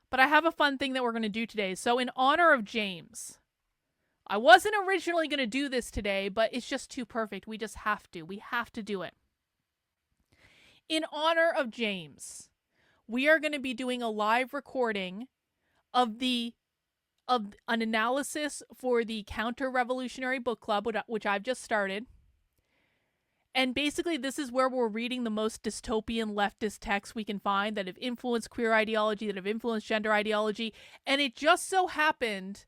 but I have a fun thing that we're going to do today. So in honor of James, I wasn't originally going to do this today, but it's just too perfect. We just have to. We have to do it. In honor of James, we are going to be doing a live recording of an analysis for the Counter-Revolutionary Book Club, which I've just started. And basically, this is where we're reading the most dystopian leftist texts we can find that have influenced queer ideology, that have influenced gender ideology. And it just so happened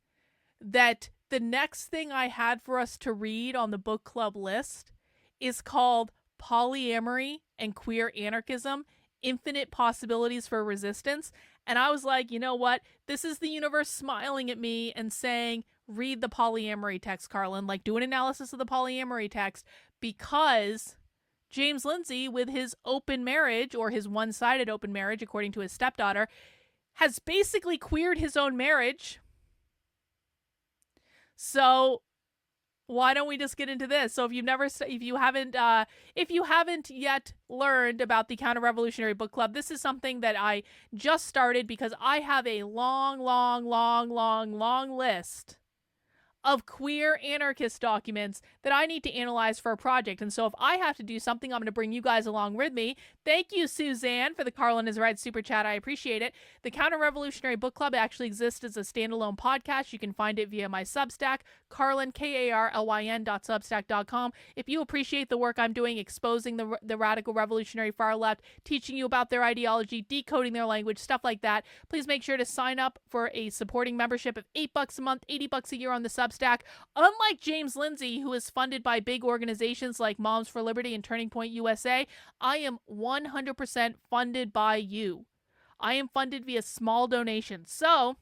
that the next thing I had for us to read on the book club list is called Polyamory and Queer Anarchism, Infinite Possibilities for Resistance. And I was like, you know what? This is the universe smiling at me and saying, read the polyamory text, Carlin. Like, do an analysis of the polyamory text, because James Lindsay, with his open marriage, or his one-sided open marriage, according to his stepdaughter, has basically queered his own marriage. So why don't we just get into this? So if you haven't yet learned about the Counter-Revolutionary Book Club, this is something that I just started because I have a long list of queer anarchist documents that I need to analyze for a project. And so if I have to do something, I'm going to bring you guys along with me. Thank you, Suzanne, for the Carlin is Right super chat. I appreciate it. The Counter-Revolutionary Book Club actually exists as a standalone podcast. You can find it via my Substack, Carlin, KARLYN.substack.com. If you appreciate the work I'm doing, exposing the radical revolutionary far left, teaching you about their ideology, decoding their language, stuff like that, please make sure to sign up for a supporting membership of $8 a month, $80 a year on the Substack. Unlike James Lindsay, who is funded by big organizations like Moms for Liberty and Turning Point USA, I am 100% funded by you. I am funded via small donations. So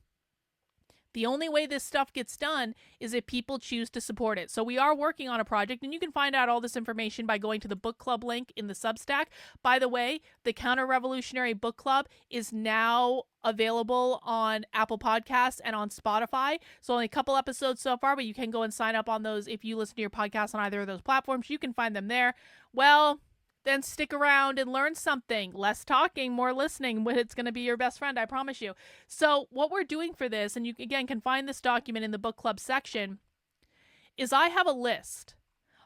the only way this stuff gets done is if people choose to support it. So we are working on a project, and you can find out all this information by going to the book club link in the Substack. By the way, the Counter-Revolutionary Book Club is now available on Apple Podcasts and on Spotify. So only a couple episodes so far, but you can go and sign up on those if you listen to your podcast on either of those platforms. You can find them there. Well, then stick around and learn something. Less talking, more listening. It's going to be your best friend, I promise you. So what we're doing for this, and you again can find this document in the book club section, is I have a list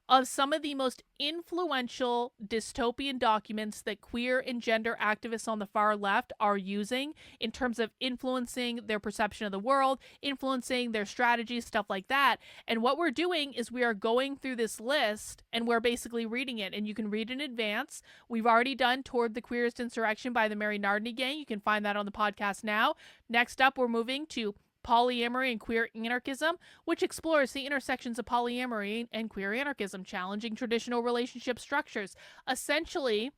of some of the most influential dystopian documents that queer and gender activists on the far left are using in terms of influencing their perception of the world, influencing their strategies, stuff like that. And what we're doing is we are going through this list and we're basically reading it. And you can read in advance. We've already done Toward the Queerest Insurrection by the Mary Nardini Gang. You can find that on the podcast now. Next up, we're moving to Polyamory and Queer Anarchism, which explores the intersections of polyamory and queer anarchism, challenging traditional relationship structures. Essentially,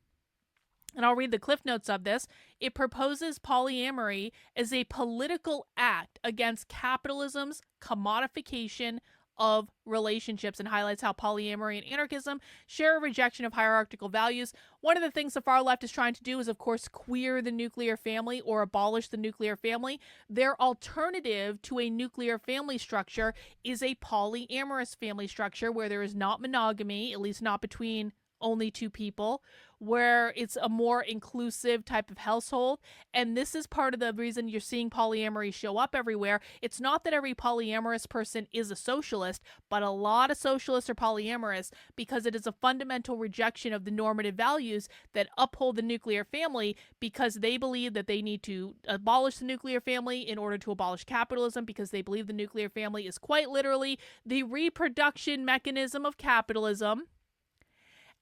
and I'll read the cliff notes of this, it proposes polyamory as a political act against capitalism's commodification of relationships, and highlights how polyamory and anarchism share a rejection of hierarchical values. One of the things the far left is trying to do is, of course, queer the nuclear family or abolish the nuclear family. Their alternative to a nuclear family structure is a polyamorous family structure where there is not monogamy, at least not between only two people, where it's a more inclusive type of household. And this is part of the reason you're seeing polyamory show up everywhere. It's not that every polyamorous person is a socialist, but a lot of socialists are polyamorous because it is a fundamental rejection of the normative values that uphold the nuclear family, because they believe that they need to abolish the nuclear family in order to abolish capitalism, because they believe the nuclear family is quite literally the reproduction mechanism of capitalism.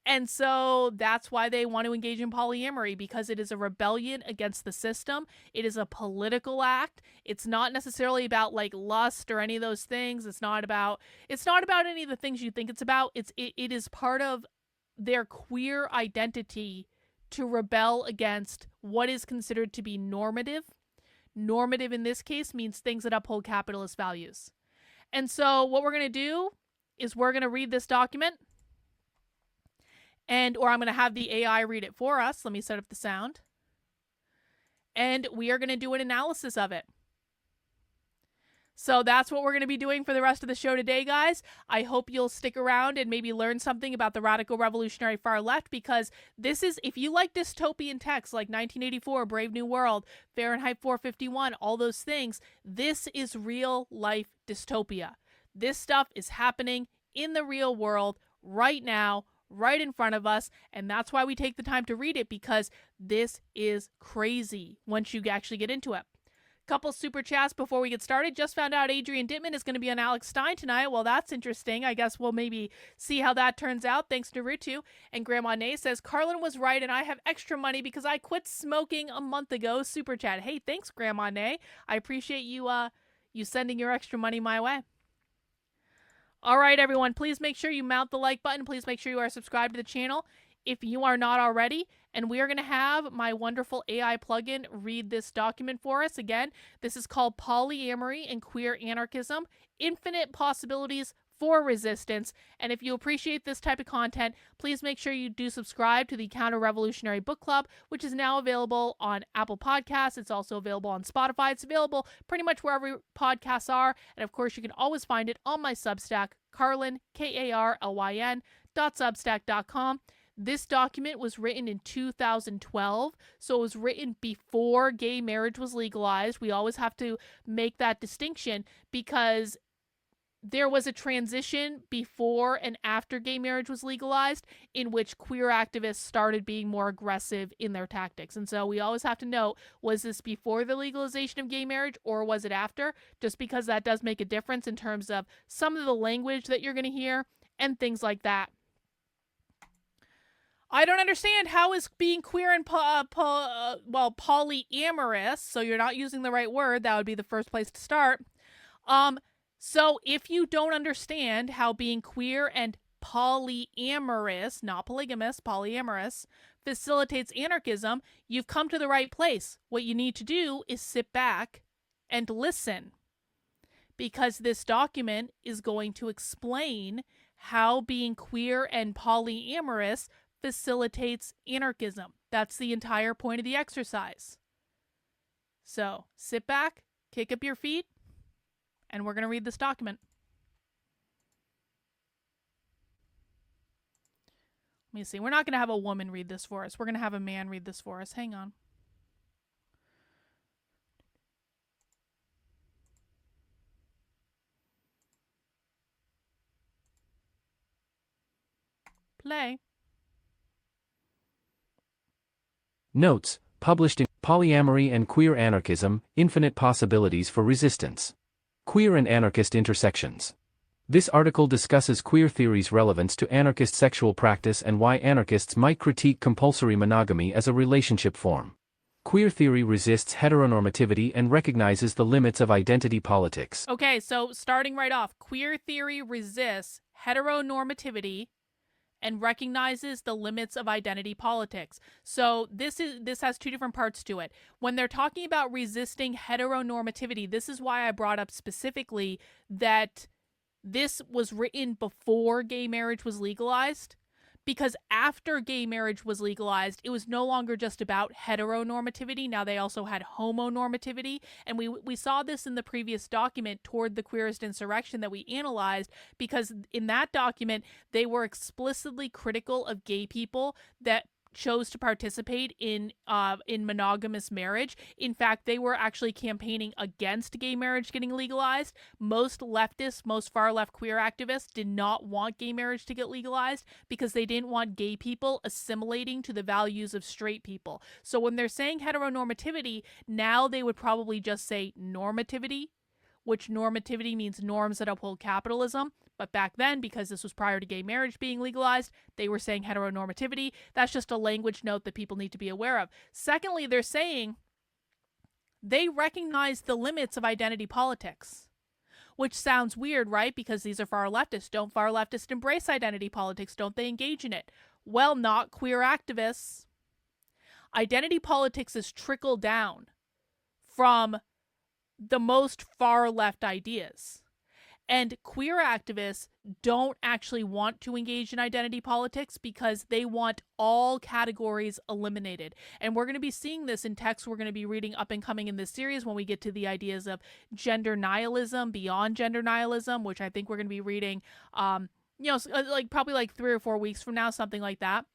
And so that's why they want to engage in polyamory, because it is a rebellion against the system. It is a political act. It's not necessarily about like lust or any of those things. It's not about any of the things you think it's about. It is part of their queer identity to rebel against what is considered to be normative. Normative in this case means things that uphold capitalist values. And so what we're going to do is we're going to read this document, or I'm going to have the AI read it for us. Let me set up the sound. And we are going to do an analysis of it. So that's what we're going to be doing for the rest of the show today, guys. I hope you'll stick around and maybe learn something about the radical revolutionary far left, because this is, if you like dystopian texts like 1984, Brave New World, Fahrenheit 451, all those things, this is real life dystopia. This stuff is happening in the real world right now, right in front of us, and that's why we take the time to read it, because this is crazy once you actually get into it. Couple super chats before we get started. Just found out Adrian Dittman is going to be on Alex Stein tonight. Well, that's interesting. I guess we'll maybe see how that turns out. Thanks to Rutu. And Grandma Nay says, Carlin was right and I have extra money because I quit smoking a month ago. Super chat. Hey, thanks, Grandma Nay. I appreciate you sending your extra money my way. All right, everyone, please make sure you mount the like button. Please make sure you are subscribed to the channel if you are not already. And we are going to have my wonderful AI plugin read this document for us. Again, this is called Polyamory and Queer Anarchism, Infinite Possibilities for Resistance. And if you appreciate this type of content, please make sure you do subscribe to the Counter-Revolutionary Book Club, which is now available on Apple Podcasts. It's also available on Spotify. It's available pretty much wherever podcasts are. And of course, you can always find it on my Substack, Carlin, Karlyn, .substack.com. This document was written in 2012, so it was written before gay marriage was legalized. We always have to make that distinction because there was a transition before and after gay marriage was legalized in which queer activists started being more aggressive in their tactics. And so we always have to know, was this before the legalization of gay marriage or was it after? Just because that does make a difference in terms of some of the language that you're going to hear and things like that. I don't understand, how is being queer and polyamorous, so you're not using the right word, that would be the first place to start. So if you don't understand how being queer and polyamorous, not polygamous, polyamorous, facilitates anarchism, you've come to the right place. What you need to do is sit back and listen, because this document is going to explain how being queer and polyamorous facilitates anarchism. That's the entire point of the exercise. So sit back, kick up your feet, and we're going to read this document. Let me see. We're not going to have a woman read this for us. We're going to have a man read this for us. Hang on. Play. Notes, published in Polyamory and Queer Anarchism, Infinite Possibilities for Resistance. Queer and Anarchist Intersections. This article discusses queer theory's relevance to anarchist sexual practice and why anarchists might critique compulsory monogamy as a relationship form. Queer theory resists heteronormativity and recognizes the limits of identity politics. Okay, so starting right off, queer theory resists heteronormativity and recognizes the limits of identity politics. So this has two different parts to it. When they're talking about resisting heteronormativity, this is why I brought up specifically that this was written before gay marriage was legalized, because after gay marriage was legalized, it was no longer just about heteronormativity. Now they also had homonormativity. And we saw this in the previous document, Toward the Queerest Insurrection, that we analyzed, because in that document, they were explicitly critical of gay people that chose to participate in monogamous marriage. In fact, they were actually campaigning against gay marriage getting legalized. Most leftists, most far-left queer activists did not want gay marriage to get legalized because they didn't want gay people assimilating to the values of straight people. So when they're saying heteronormativity, now they would probably just say normativity, which normativity means norms that uphold capitalism. But back then, because this was prior to gay marriage being legalized, they were saying heteronormativity. That's just a language note that people need to be aware of. Secondly, they're saying they recognize the limits of identity politics, which sounds weird, right? Because these are far leftists. Don't far leftists embrace identity politics? Don't they engage in it? Well, not queer activists. Identity politics is trickled down from the most far left ideas. And queer activists don't actually want to engage in identity politics because they want all categories eliminated. And we're going to be seeing this in texts we're going to be reading up and coming in this series when we get to the ideas of gender nihilism, beyond gender nihilism, which I think we're going to be reading, like probably like 3 or 4 weeks from now, something like that.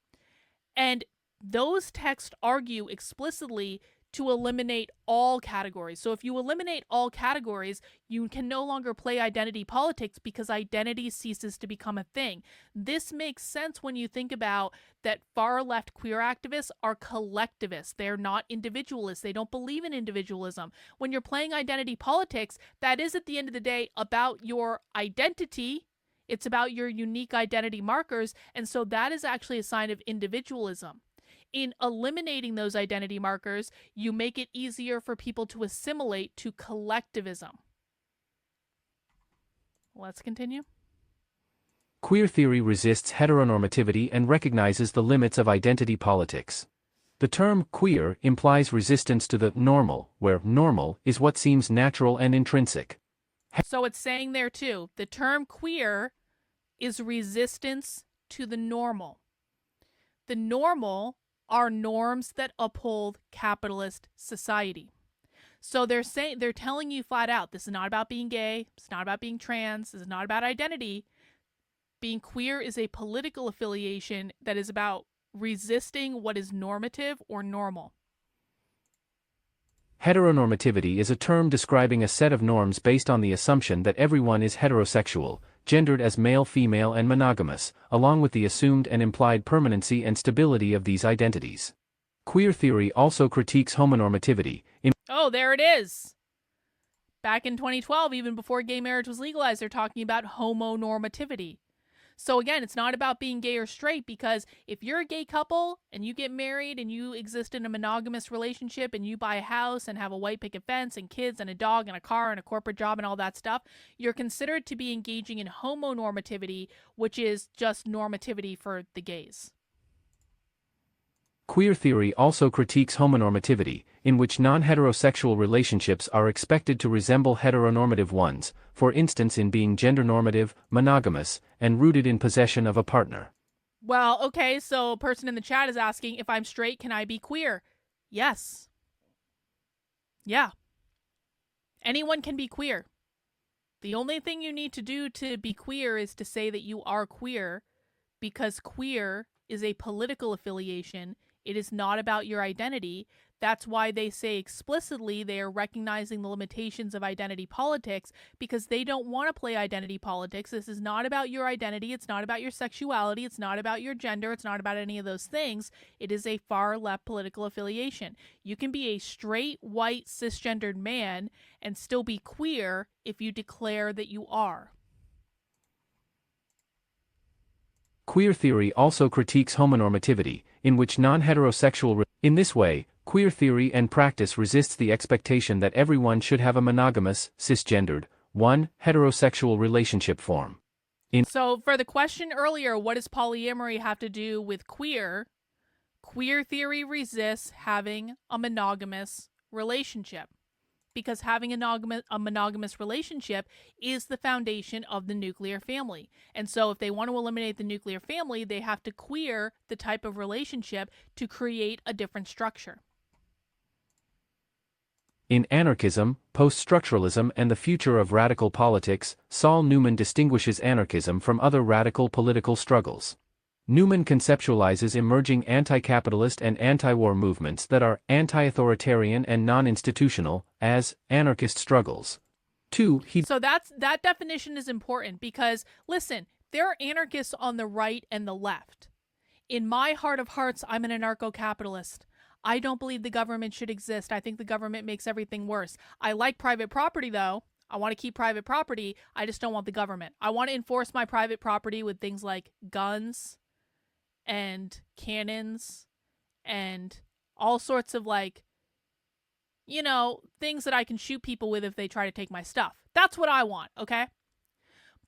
And those texts argue explicitly to eliminate all categories. So if you eliminate all categories, you can no longer play identity politics because identity ceases to become a thing. This makes sense when you think about that far left queer activists are collectivists. They're not individualists. They don't believe in individualism. When you're playing identity politics, that is at the end of the day about your identity. It's about your unique identity markers. And so that is actually a sign of individualism. In eliminating those identity markers, you make it easier for people to assimilate to collectivism. Let's continue. Queer theory resists heteronormativity and recognizes the limits of identity politics. The term queer implies resistance to the normal, where normal is what seems natural and intrinsic. So it's saying there too, the term queer is resistance to the normal. The normal are norms that uphold capitalist society. So they're telling you flat out, this is not about being gay, it's not about being trans, this is not about identity. Being queer is a political affiliation that is about resisting what is normative or normal. Heteronormativity is a term describing a set of norms based on the assumption that everyone is heterosexual, gendered as male, female, and monogamous, along with the assumed and implied permanency and stability of these identities. Queer theory also critiques homonormativity. Oh, there it is. Back in 2012, even before gay marriage was legalized, they're talking about homonormativity. So again, it's not about being gay or straight, because if you're a gay couple and you get married and you exist in a monogamous relationship and you buy a house and have a white picket fence and kids and a dog and a car and a corporate job and all that stuff, you're considered to be engaging in homonormativity, which is just normativity for the gays. Queer theory also critiques homonormativity, in which non-heterosexual relationships are expected to resemble heteronormative ones, for instance in being gender-normative, monogamous, and rooted in possession of a partner. Well, okay, so a person in the chat is asking, if I'm straight, can I be queer? Yes. Yeah. Anyone can be queer. The only thing you need to do to be queer is to say that you are queer, because queer is a political affiliation. It is not about your identity. That's why they say explicitly they are recognizing the limitations of identity politics, because they don't want to play identity politics. This is not about your identity. It's not about your sexuality. It's not about your gender. It's not about any of those things. It is a far left political affiliation. You can be a straight, white, cisgendered man and still be queer if you declare that you are. Queer theory also critiques homonormativity, in which non-heterosexual in this way, queer theory and practice resists the expectation that everyone should have a monogamous, cisgendered, heterosexual relationship form. So for the question earlier, what does polyamory have to do with queer? Queer theory resists having a monogamous relationship, because having a monogamous relationship is the foundation of the nuclear family. And so if they want to eliminate the nuclear family, they have to queer the type of relationship to create a different structure. In Anarchism, Post-Structuralism and the Future of Radical Politics, Saul Newman distinguishes anarchism from other radical political struggles. Newman conceptualizes emerging anti-capitalist and anti-war movements that are anti-authoritarian and non-institutional as anarchist struggles. So that definition is important, because listen, there are anarchists on the right and the left. In my heart of hearts, I'm an anarcho-capitalist. I don't believe the government should exist. I think the government makes everything worse. I like private property though. I want to keep private property. I just don't want the government. I want to enforce my private property with things like guns and cannons and all sorts of things that I can shoot people with if they try to take my stuff. That's what I want, okay?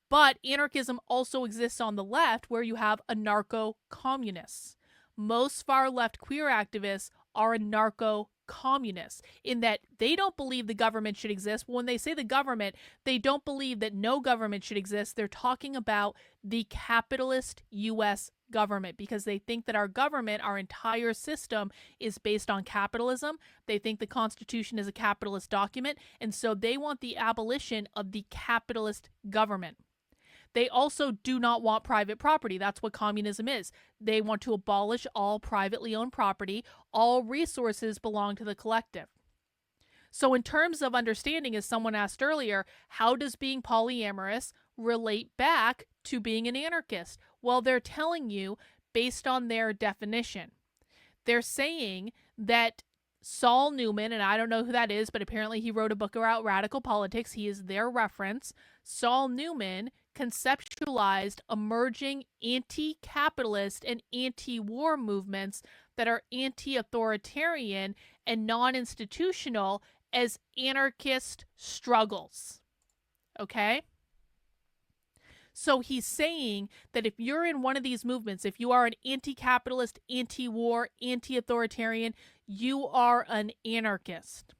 But anarchism also exists on the left, where you have anarcho-communists. Most far-left queer activists are anarcho communists in that they don't believe the government should exist. When they say the government, they don't believe that no government should exist. They're talking about the capitalist U.S. government because they think that our government, our entire system, is based on capitalism. They think the Constitution is a capitalist document, and so they want the abolition of the capitalist government. They also do not want private property. That's what communism is. They want to abolish all privately owned property. All resources belong to the collective. So in terms of understanding, as someone asked earlier, how does being polyamorous relate back to being an anarchist? Well, they're telling you based on their definition. They're saying that Saul Newman, and I don't know who that is, but apparently he wrote a book about radical politics. He is their reference. Saul Newman conceptualized emerging anti-capitalist and anti-war movements that are anti-authoritarian and non-institutional as anarchist struggles. Okay? So he's saying that if you're in one of these movements, if you are an anti-capitalist, anti-war, anti-authoritarian, you are an anarchist.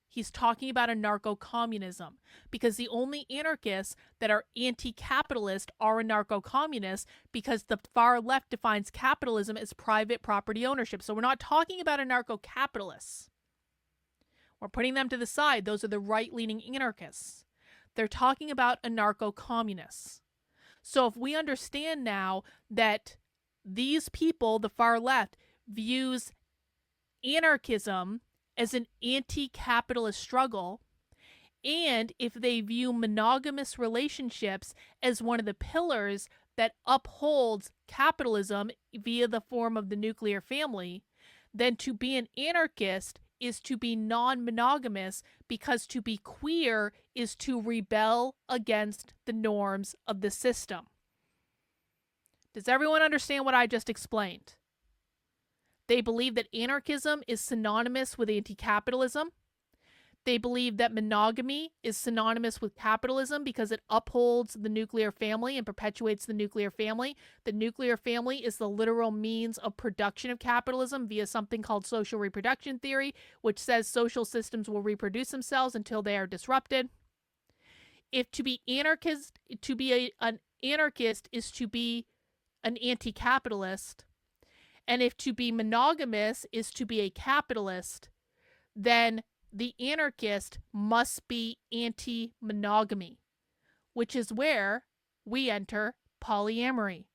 He's talking about anarcho-communism because the only anarchists that are anti-capitalist are anarcho-communists because the far left defines capitalism as private property ownership. So we're not talking about anarcho-capitalists. We're putting them to the side. Those are the right-leaning anarchists. They're talking about anarcho-communists. So if we understand now that these people, the far left, views anarchism as an anti-capitalist struggle, and if they view monogamous relationships as one of the pillars that upholds capitalism via the form of the nuclear family, then to be an anarchist is to be non-monogamous, because to be queer is to rebel against the norms of the system. Does everyone understand what I just explained? They believe that anarchism is synonymous with anti-capitalism. They believe that monogamy is synonymous with capitalism because it upholds the nuclear family and perpetuates the nuclear family. The nuclear family is the literal means of production of capitalism via something called social reproduction theory, which says social systems will reproduce themselves until they are disrupted. If to be anarchist, an anarchist is to be an anti-capitalist, and if to be monogamous is to be a capitalist, then the anarchist must be anti-monogamy, which is where we enter polyamory,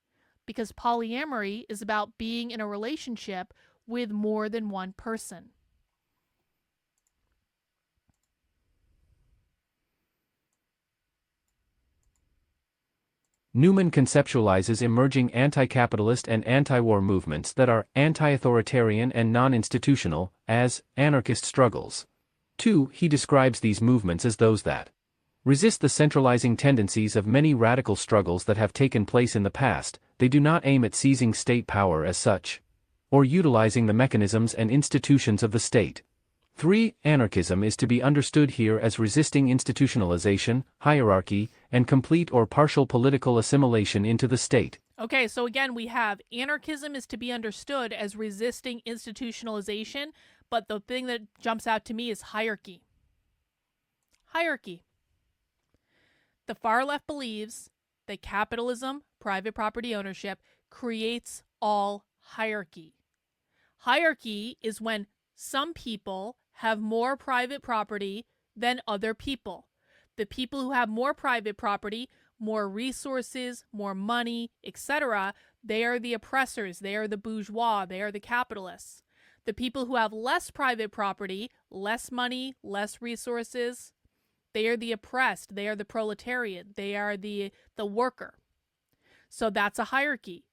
because polyamory is about being in a relationship with more than one person. Newman conceptualizes emerging anti-capitalist and anti-war movements that are anti-authoritarian and non-institutional as anarchist struggles. 2. He describes these movements as those that resist the centralizing tendencies of many radical struggles that have taken place in the past. They do not aim at seizing state power as such, or utilizing the mechanisms and institutions of the state. 3. Anarchism is to be understood here as resisting institutionalization, hierarchy, and complete or partial political assimilation into the state. Okay, so again, we have anarchism is to be understood as resisting institutionalization, but the thing that jumps out to me is hierarchy. Hierarchy. The far left believes that capitalism, private property ownership, creates all hierarchy. Hierarchy is when some people have more private property than other people. The people who have more private property, more resources, more money, etc., they are the oppressors, they are the bourgeois, they are the capitalists. The people who have less private property, less money, less resources, they are the oppressed, they are the proletariat, they are the worker. So that's a hierarchy.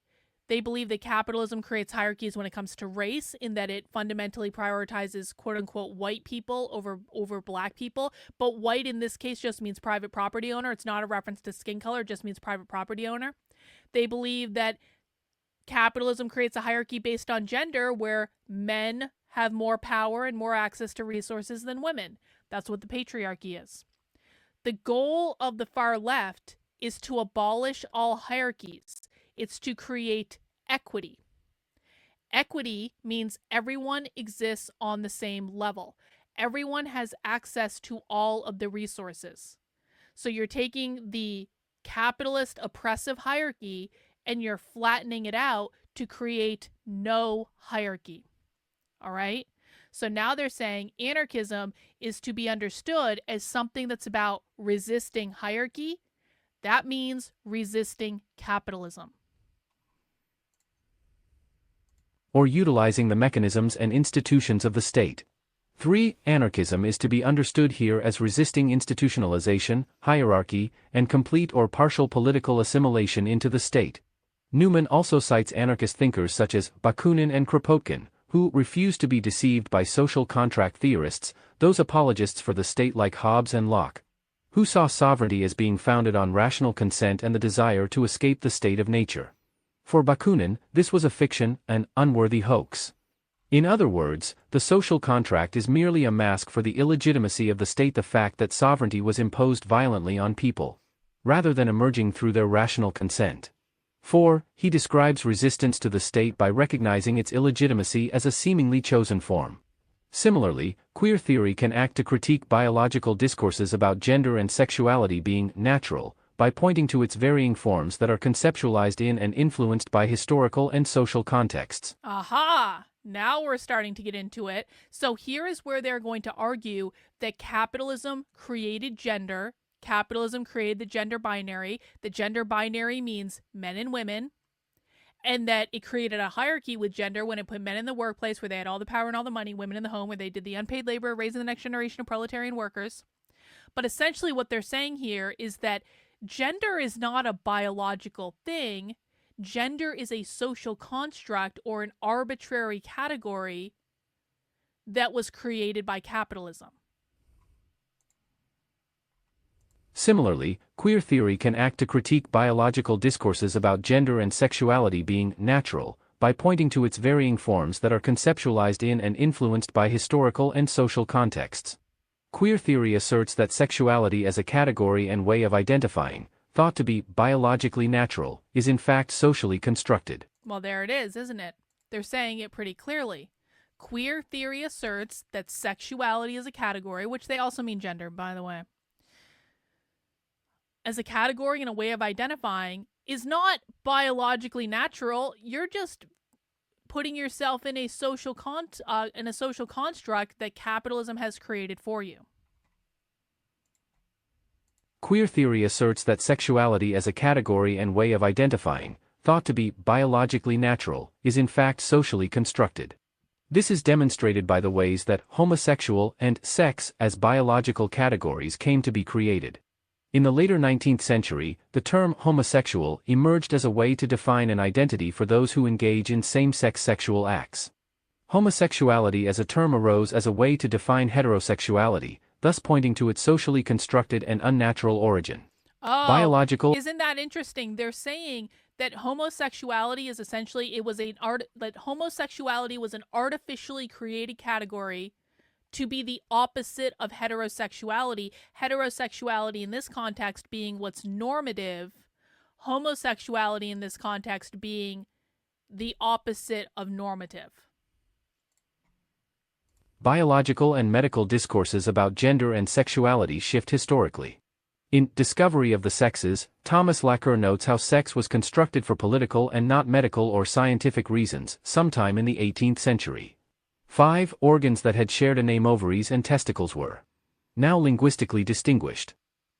They believe that capitalism creates hierarchies when it comes to race, in that it fundamentally prioritizes quote-unquote white people over black people. But white in this case just means private property owner. It's not a reference to skin color, it just means private property owner. They believe that capitalism creates a hierarchy based on gender, where men have more power and more access to resources than women. That's what the patriarchy is. The goal of the far left is to abolish all hierarchies. It's to create equity. Equity means everyone exists on the same level. Everyone has access to all of the resources. So you're taking the capitalist oppressive hierarchy and you're flattening it out to create no hierarchy. All right? So now they're saying anarchism is to be understood as something that's about resisting hierarchy. That means resisting capitalism. Or utilizing the mechanisms and institutions of the state. 3. Anarchism is to be understood here as resisting institutionalization, hierarchy, and complete or partial political assimilation into the state. Newman also cites anarchist thinkers such as Bakunin and Kropotkin, who refuse to be deceived by social contract theorists, those apologists for the state like Hobbes and Locke, who saw sovereignty as being founded on rational consent and the desire to escape the state of nature. For Bakunin, this was a fiction, an unworthy hoax. In other words, the social contract is merely a mask for the illegitimacy of the state, the fact that sovereignty was imposed violently on people, rather than emerging through their rational consent. 4. He describes resistance to the state by recognizing its illegitimacy as a seemingly chosen form. Similarly, queer theory can act to critique biological discourses about gender and sexuality being natural, by pointing to its varying forms that are conceptualized in and influenced by historical and social contexts. Aha! Now we're starting to get into it. So here is where they're going to argue that capitalism created gender. Capitalism created the gender binary. The gender binary means men and women. And that it created a hierarchy with gender when it put men in the workplace where they had all the power and all the money, women in the home where they did the unpaid labor, raising the next generation of proletarian workers. But essentially what they're saying here is that gender is not a biological thing. Gender is a social construct or an arbitrary category that was created by capitalism. Similarly, queer theory can act to critique biological discourses about gender and sexuality being natural, by pointing to its varying forms that are conceptualized in and influenced by historical and social contexts. Queer theory asserts that sexuality as a category and way of identifying, thought to be biologically natural, is in fact socially constructed. Well, there it is, isn't it? They're saying it pretty clearly. Queer theory asserts that sexuality as a category, which they also mean gender, by the way, as a category and a way of identifying is not biologically natural. You're just putting yourself in a social construct that capitalism has created for you. Queer theory asserts that sexuality as a category and way of identifying, thought to be biologically natural, is in fact socially constructed. This is demonstrated by the ways that homosexual and sex as biological categories came to be created. In the later 19th century, the term homosexual emerged as a way to define an identity for those who engage in same-sex sexual acts. Homosexuality as a term arose as a way to define heterosexuality, thus pointing to its socially constructed and unnatural origin. Oh, Biological. Isn't that interesting? They're saying that homosexuality is essentially that homosexuality was an artificially created category to be the opposite of heterosexuality. Heterosexuality in this context being what's normative, homosexuality in this context being the opposite of normative. Biological and medical discourses about gender and sexuality shift historically. In Discovery of the Sexes, Thomas Laqueur notes how sex was constructed for political and not medical or scientific reasons, sometime in the 18th century. 5 organs that had shared a name, ovaries and testicles, were now linguistically distinguished.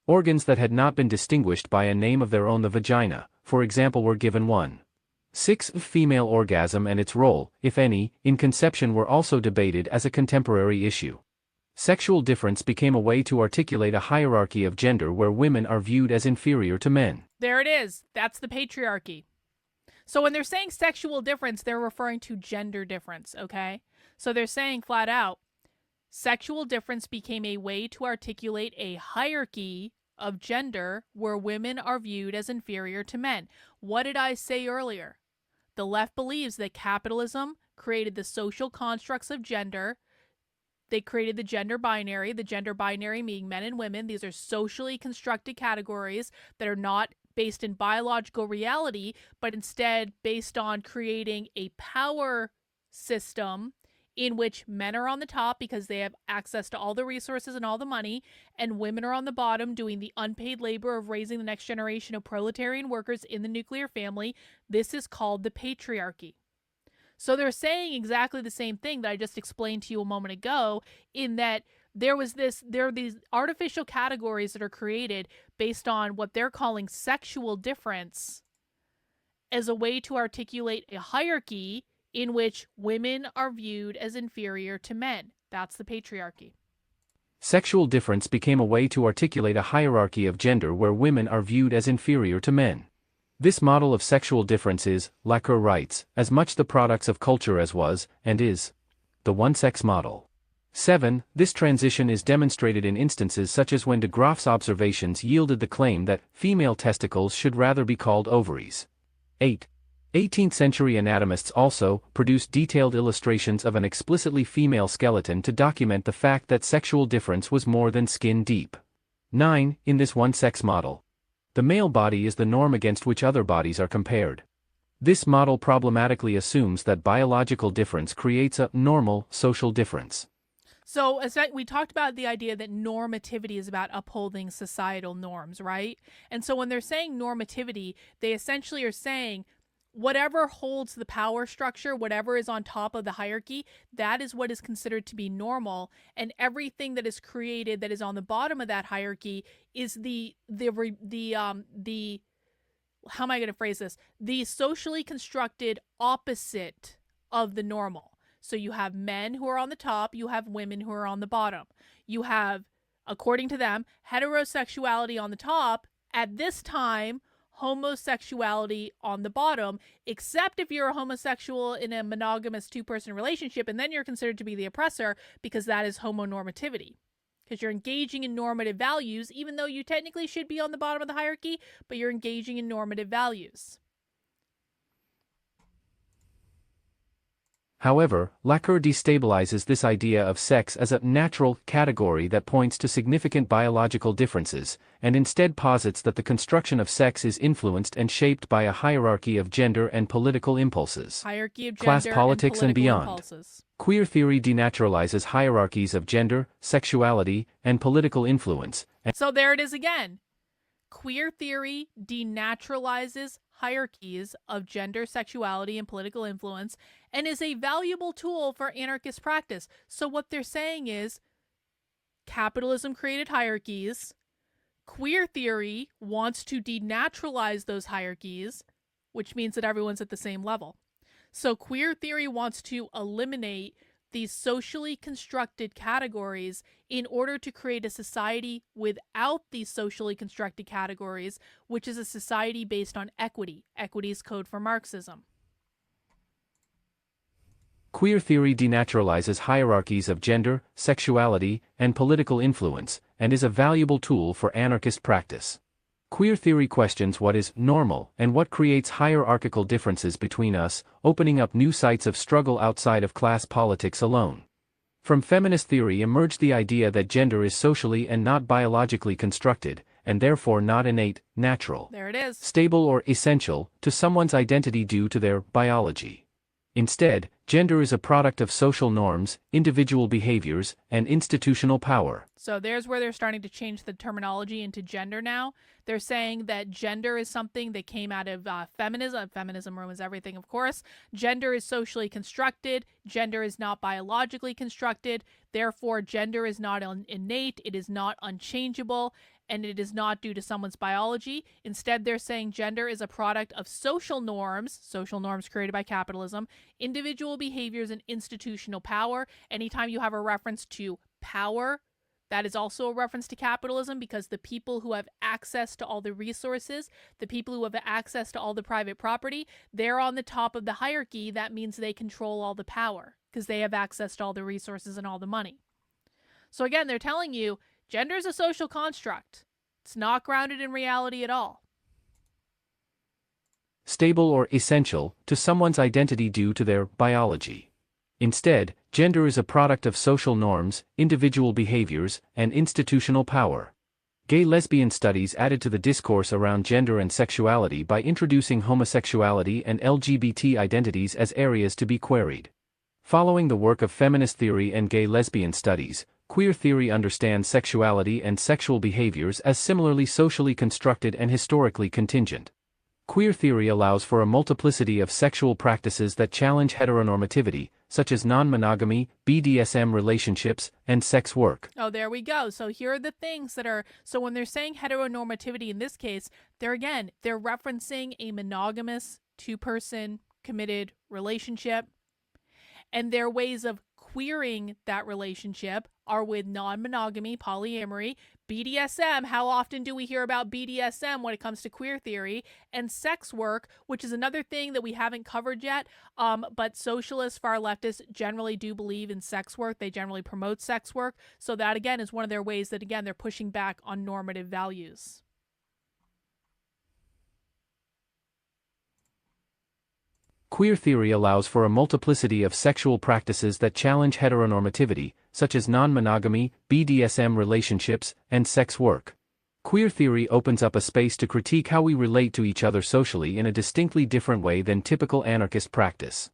Organs that had not been distinguished by a name of their own, the vagina, for example, were given one. 6 female orgasm and its role, if any, in conception were also debated as a contemporary issue. Sexual difference became a way to articulate a hierarchy of gender where women are viewed as inferior to men. There it is. That's the patriarchy. So when they're saying sexual difference, they're referring to gender difference, okay? So they're saying flat out, sexual difference became a way to articulate a hierarchy of gender where women are viewed as inferior to men. What did I say earlier? The left believes that capitalism created the social constructs of gender. They created the gender binary being men and women. These are socially constructed categories that are not based in biological reality, but instead based on creating a power system in which men are on the top because they have access to all the resources and all the money, and women are on the bottom doing the unpaid labor of raising the next generation of proletarian workers in the nuclear family. This is called the patriarchy. So they're saying exactly the same thing that I just explained to you a moment ago, in that there are these artificial categories that are created based on what they're calling sexual difference as a way to articulate a hierarchy in which women are viewed as inferior to men. That's the patriarchy. Sexual difference became a way to articulate a hierarchy of gender where women are viewed as inferior to men. This model of sexual difference is, Lacan writes, as much the products of culture as was, and is, the one-sex model. 7. This transition is demonstrated in instances such as when de Graaff's observations yielded the claim that female testicles should rather be called ovaries. 8. 18th-century anatomists also produced detailed illustrations of an explicitly female skeleton to document the fact that sexual difference was more than skin deep. 9. In this one-sex model, the male body is the norm against which other bodies are compared. This model problematically assumes that biological difference creates a normal social difference. So as we talked about the idea that normativity is about upholding societal norms, right? And so when they're saying normativity, they essentially are saying whatever holds the power structure, whatever is on top of the hierarchy, that is what is considered to be normal, and everything that is created that is on the bottom of that hierarchy is the how am I going to phrase this? The socially constructed opposite of the normal. So you have men who are on the top, you have women who are on the bottom. You have, according to them, heterosexuality on the top, at this time, homosexuality on the bottom, except if you're a homosexual in a monogamous two-person relationship, and then you're considered to be the oppressor because that is homonormativity. Because you're engaging in normative values, even though you technically should be on the bottom of the hierarchy, but you're engaging in normative values. However, Lacan destabilizes this idea of sex as a natural category that points to significant biological differences, and instead posits that the construction of sex is influenced and shaped by a hierarchy of gender and political impulses. Hierarchy of gender class politics and beyond. Impulses. Queer theory denaturalizes hierarchies of gender, sexuality, and political influence. So there it is again. Queer theory denaturalizes hierarchies of gender, sexuality, and political influence, and is a valuable tool for anarchist practice. So what they're saying is, capitalism created hierarchies. Queer theory wants to denaturalize those hierarchies, which means that everyone's at the same level. So queer theory wants to eliminate these socially constructed categories in order to create a society without these socially constructed categories, which is a society based on equity. Equity is code for Marxism. Queer theory denaturalizes hierarchies of gender, sexuality, and political influence, and is a valuable tool for anarchist practice. Queer theory questions what is normal and what creates hierarchical differences between us, opening up new sites of struggle outside of class politics alone. From feminist theory emerged the idea that gender is socially and not biologically constructed, and therefore not innate, natural, There it is. stable or essential to someone's identity due to their biology. Instead, gender is a product of social norms, individual behaviors, and institutional power. So there's where they're starting to change the terminology into gender now. They're saying that gender is something that came out of feminism. Feminism was everything, of course. Gender is socially constructed. Gender is not biologically constructed. Therefore, gender is not innate. It is not unchangeable. And it is not due to someone's biology. Instead, they're saying gender is a product of social norms created by capitalism, individual behaviors, and institutional power. Anytime you have a reference to power, that is also a reference to capitalism, because the people who have access to all the resources, the people who have access to all the private property, they're on the top of the hierarchy. That means they control all the power because they have access to all the resources and all the money. So again, they're telling you gender is a social construct. It's not grounded in reality at all. Stable or essential to someone's identity due to their biology. Instead, gender is a product of social norms, individual behaviors, and institutional power. Gay-lesbian studies added to the discourse around gender and sexuality by introducing homosexuality and LGBT identities as areas to be queried. Following the work of feminist theory and gay-lesbian studies, queer theory understands sexuality and sexual behaviors as similarly socially constructed and historically contingent. Queer theory allows for a multiplicity of sexual practices that challenge heteronormativity, such as non-monogamy, BDSM relationships, and sex work. Oh, there we go. So here are the things that are, so when they're saying heteronormativity in this case, they're referencing a monogamous two-person committed relationship. And their ways of queering that relationship are with non-monogamy, polyamory, BDSM. How often do we hear about BDSM when it comes to queer theory? And sex work, which is another thing that we haven't covered yet. But socialists, far leftists generally do believe in sex work. They generally promote sex work. So that, again, is one of their ways that, again, they're pushing back on normative values. Queer theory allows for a multiplicity of sexual practices that challenge heteronormativity, such as non-monogamy, BDSM relationships, and sex work. Queer theory opens up a space to critique how we relate to each other socially in a distinctly different way than typical anarchist practice.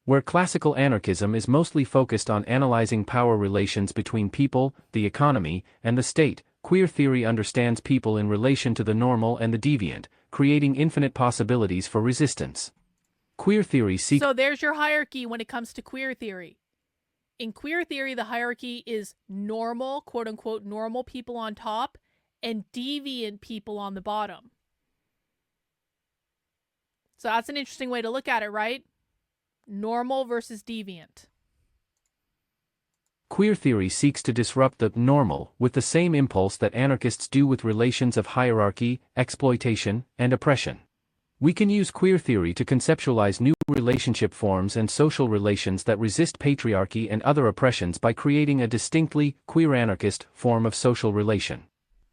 Where classical anarchism is mostly focused on analyzing power relations between people, the economy, and the state, queer theory understands people in relation to the normal and the deviant, creating infinite possibilities for resistance. Queer theory seeks... So there's your hierarchy when it comes to queer theory. In queer theory, the hierarchy is normal, quote-unquote, normal people on top and deviant people on the bottom. So that's an interesting way to look at it, right? Normal versus deviant. Queer theory seeks to disrupt the normal with the same impulse that anarchists do with relations of hierarchy, exploitation, and oppression. We can use queer theory to conceptualize new relationship forms and social relations that resist patriarchy and other oppressions by creating a distinctly queer anarchist form of social relation.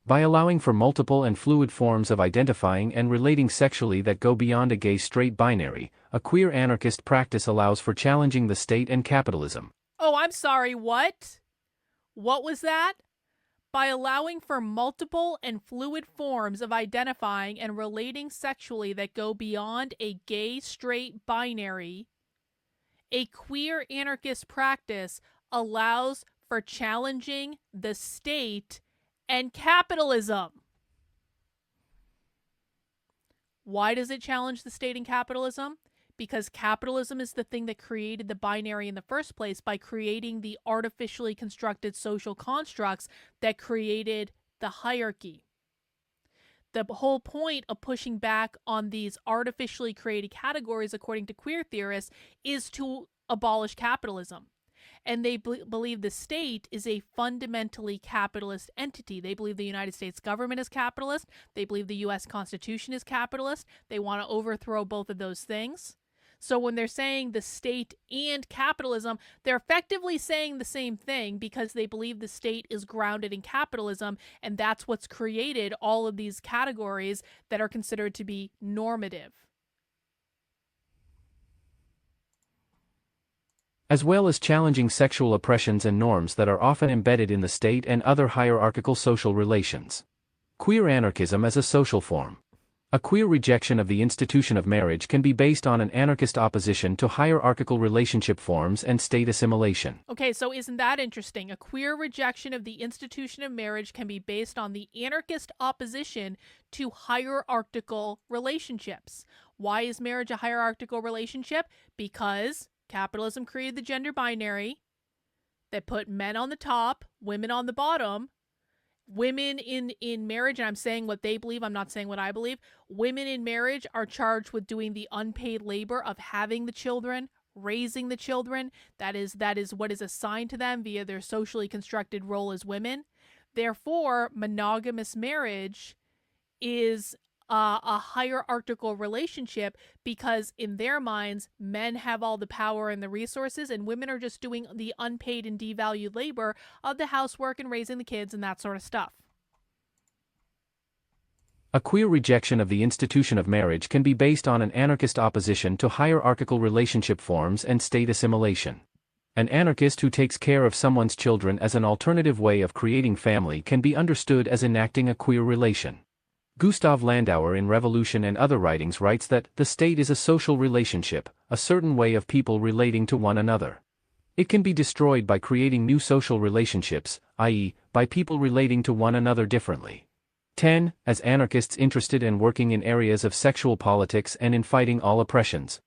By allowing for multiple and fluid forms of identifying and relating sexually that go beyond a gay-straight binary, a queer anarchist practice allows for challenging the state and capitalism. Oh, I'm sorry, what? What was that? By allowing for multiple and fluid forms of identifying and relating sexually that go beyond a gay-straight binary, a queer anarchist practice allows for challenging the state and capitalism. Why does it challenge the state and capitalism? Because capitalism is the thing that created the binary in the first place by creating the artificially constructed social constructs that created the hierarchy. The whole point of pushing back on these artificially created categories, according to queer theorists, is to abolish capitalism. And they believe the state is a fundamentally capitalist entity. They believe the United States government is capitalist. They believe the U.S. Constitution is capitalist. They want to overthrow both of those things. So when they're saying the state and capitalism, they're effectively saying the same thing because they believe the state is grounded in capitalism, and that's what's created all of these categories that are considered to be normative. As well as challenging sexual oppressions and norms that are often embedded in the state and other hierarchical social relations. Queer anarchism as a social form. A queer rejection of the institution of marriage can be based on an anarchist opposition to hierarchical relationship forms and state assimilation. Okay, so isn't that interesting? A queer rejection of the institution of marriage can be based on the anarchist opposition to hierarchical relationships. Why is marriage a hierarchical relationship? Because capitalism created the gender binary that put men on the top, women on the bottom. Women in marriage, and I'm saying what they believe, I'm not saying what I believe, women in marriage are charged with doing the unpaid labor of having the children, raising the children. That is what is assigned to them via their socially constructed role as women. Therefore, monogamous marriage is a hierarchical relationship because in their minds, men have all the power and the resources, and women are just doing the unpaid and devalued labor of the housework and raising the kids and that sort of stuff. A queer rejection of the institution of marriage can be based on an anarchist opposition to hierarchical relationship forms and state assimilation. An anarchist who takes care of someone's children as an alternative way of creating family can be understood as enacting a queer relation. Gustav Landauer in Revolution and other writings writes that the state is a social relationship, a certain way of people relating to one another. It can be destroyed by creating new social relationships, i.e., by people relating to one another differently. 10. As anarchists interested in working in areas of sexual politics and in fighting all oppressions,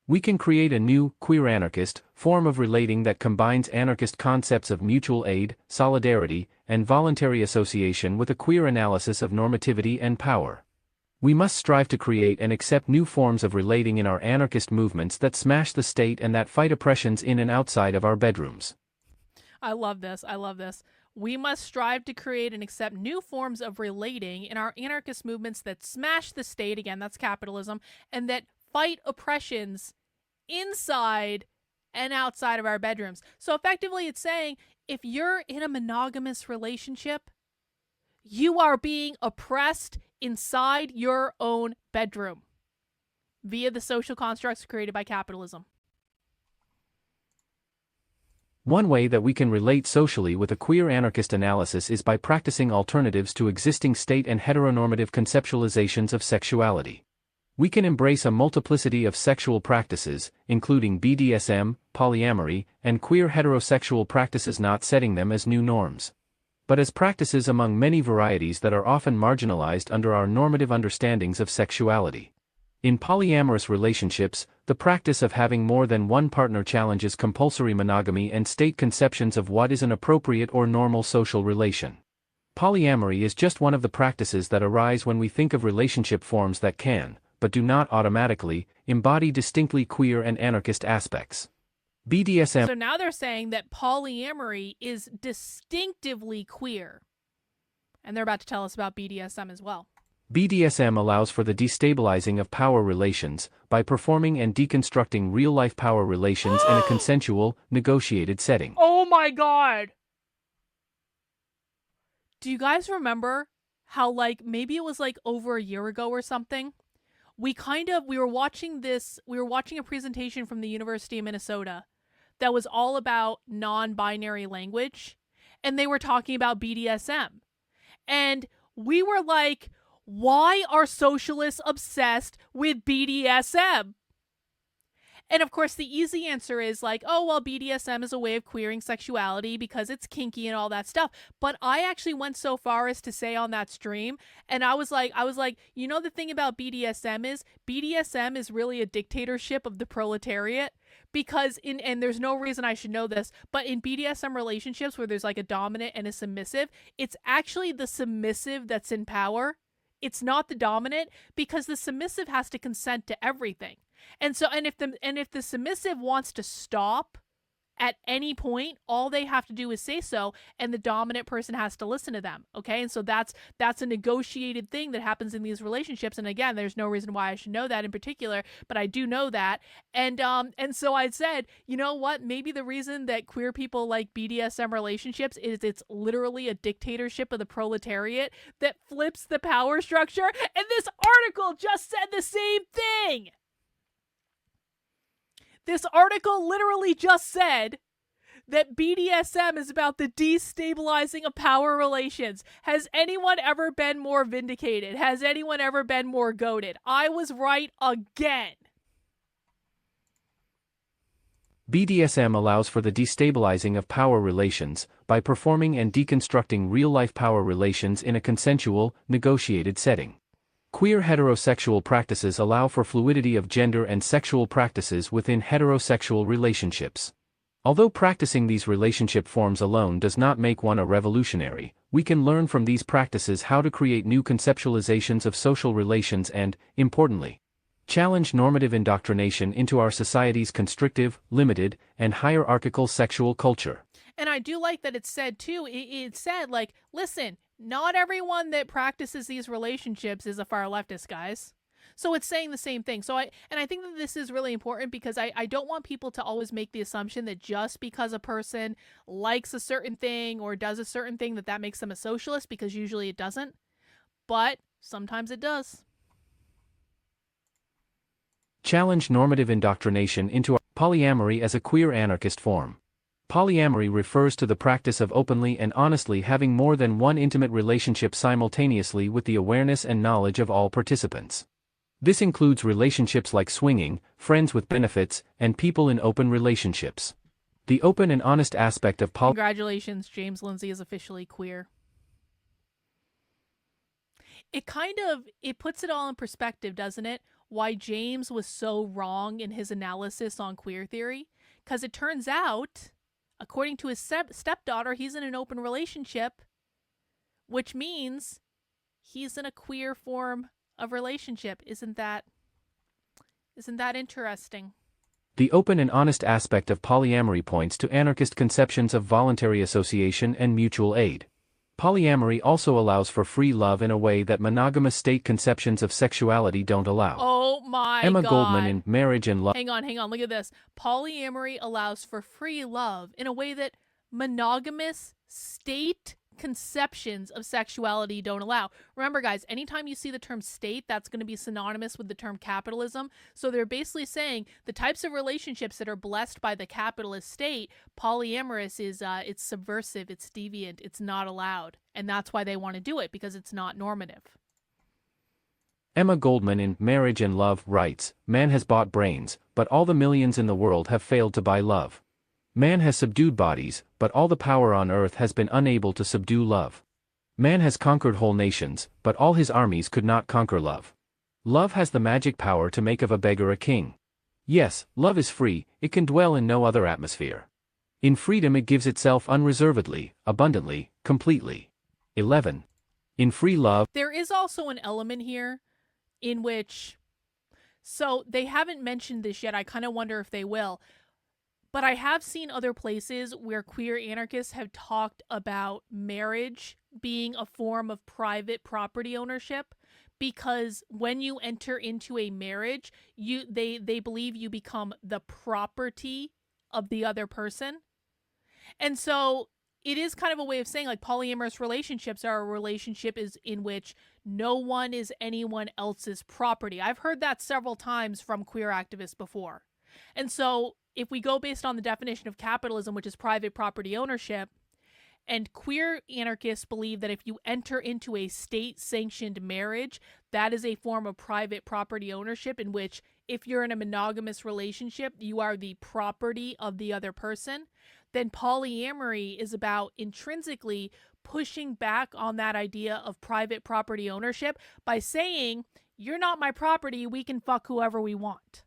we can create a new, queer anarchist, form of relating that combines anarchist concepts of mutual aid, solidarity, and voluntary association with a queer analysis of normativity and power. We must strive to create and accept new forms of relating in our anarchist movements that smash the state and that fight oppressions in and outside of our bedrooms. I love this. I love this. We must strive to create and accept new forms of relating in our anarchist movements that smash the state, again, that's capitalism, and that fight oppressions inside and outside of our bedrooms. So effectively it's saying if you're in a monogamous relationship, you are being oppressed inside your own bedroom via the social constructs created by capitalism. One way that we can relate socially with a queer anarchist analysis is by practicing alternatives to existing state and heteronormative conceptualizations of sexuality. We can embrace a multiplicity of sexual practices, including BDSM, polyamory, and queer heterosexual practices, not setting them as new norms, but as practices among many varieties that are often marginalized under our normative understandings of sexuality. In polyamorous relationships, the practice of having more than one partner challenges compulsory monogamy and state conceptions of what is an appropriate or normal social relation. Polyamory is just one of the practices that arise when we think of relationship forms that can, but do not automatically, embody distinctly queer and anarchist aspects. BDSM. So now they're saying that polyamory is distinctively queer. And they're about to tell us about BDSM as well. BDSM allows for the destabilizing of power relations by performing and deconstructing real-life power relations in a consensual, negotiated setting. Oh my god! Do you guys remember how, like, maybe it was like over a year ago or something? We were watching a presentation from the University of Minnesota that was all about non-binary language, and they were talking about BDSM. And we were like, why are socialists obsessed with BDSM? And of course, the easy answer is like, oh, well, BDSM is a way of queering sexuality because it's kinky and all that stuff. But I actually went so far as to say on that stream, and I was like, you know, the thing about BDSM is really a dictatorship of the proletariat. Because and there's no reason I should know this, but in BDSM relationships where there's like a dominant and a submissive, it's actually the submissive that's in power. It's not the dominant, because the submissive has to consent to everything. And if the submissive wants to stop at any point, all they have to do is say so, and the dominant person has to listen to them. Okay, and so that's a negotiated thing that happens in these relationships. And again, there's no reason why I should know that in particular, but I do know that. And so I said, you know what? Maybe the reason that queer people like BDSM relationships is it's literally a dictatorship of the proletariat that flips the power structure. And this article just said the same thing. This article literally just said that BDSM is about the destabilizing of power relations. Has anyone ever been more vindicated? Has anyone ever been more goated? I was right again. BDSM allows for the destabilizing of power relations by performing and deconstructing real-life power relations in a consensual, negotiated setting. Queer heterosexual practices allow for fluidity of gender and sexual practices within heterosexual relationships. Although practicing these relationship forms alone does not make one a revolutionary, we can learn from these practices how to create new conceptualizations of social relations and, importantly, challenge normative indoctrination into our society's constrictive, limited, and hierarchical sexual culture. And I do like that it said, too, it said, like, listen, not everyone that practices these relationships is a far leftist, guys. So it's saying the same thing. So I think that this is really important because I don't want people to always make the assumption that just because a person likes a certain thing or does a certain thing that makes them a socialist, because usually it doesn't. But sometimes it does. Challenge normative indoctrination into polyamory as a queer anarchist form. Polyamory refers to the practice of openly and honestly having more than one intimate relationship simultaneously with the awareness and knowledge of all participants. This includes relationships like swinging, friends with benefits, and people in open relationships. The open and honest aspect of Congratulations, James Lindsay is officially queer. It puts it all in perspective, doesn't it? Why James was so wrong in his analysis on queer theory? Because it turns out, according to his stepdaughter, he's in an open relationship, which means he's in a queer form of relationship. Isn't that interesting? The open and honest aspect of polyamory points to anarchist conceptions of voluntary association and mutual aid. Polyamory also allows for free love in a way that monogamous state conceptions of sexuality don't allow. Oh my Emma God. Goldman in Marriage and Love. Hang on, look at this. Polyamory allows for free love in a way that monogamous state conceptions of sexuality don't allow. Remember, guys, anytime you see the term state, that's going to be synonymous with the term capitalism. So they're basically saying the types of relationships that are blessed by the capitalist state, polyamorous is it's subversive, it's deviant, it's not allowed. And that's why they want to do it, because it's not normative. Emma Goldman in Marriage and Love writes, "Man has bought brains, but all the millions in the world have failed to buy love. Man has subdued bodies, but all the power on earth has been unable to subdue love. Man has conquered whole nations, but all his armies could not conquer love. Love has the magic power to make of a beggar a king. Yes, love is free, it can dwell in no other atmosphere. In freedom it gives itself unreservedly, abundantly, completely." 11. In free love. There is also an element here in which, so they haven't mentioned this yet, I kind of wonder if they will, but I have seen other places where queer anarchists have talked about marriage being a form of private property ownership, because when you enter into a marriage, they believe you become the property of the other person. And so it is kind of a way of saying, like, polyamorous relationships are a relationship in which no one is anyone else's property. I've heard that several times from queer activists before. And so if we go based on the definition of capitalism, which is private property ownership, and queer anarchists believe that if you enter into a state-sanctioned marriage, that is a form of private property ownership, in which if you're in a monogamous relationship, you are the property of the other person, then polyamory is about intrinsically pushing back on that idea of private property ownership by saying, you're not my property, we can fuck whoever we want.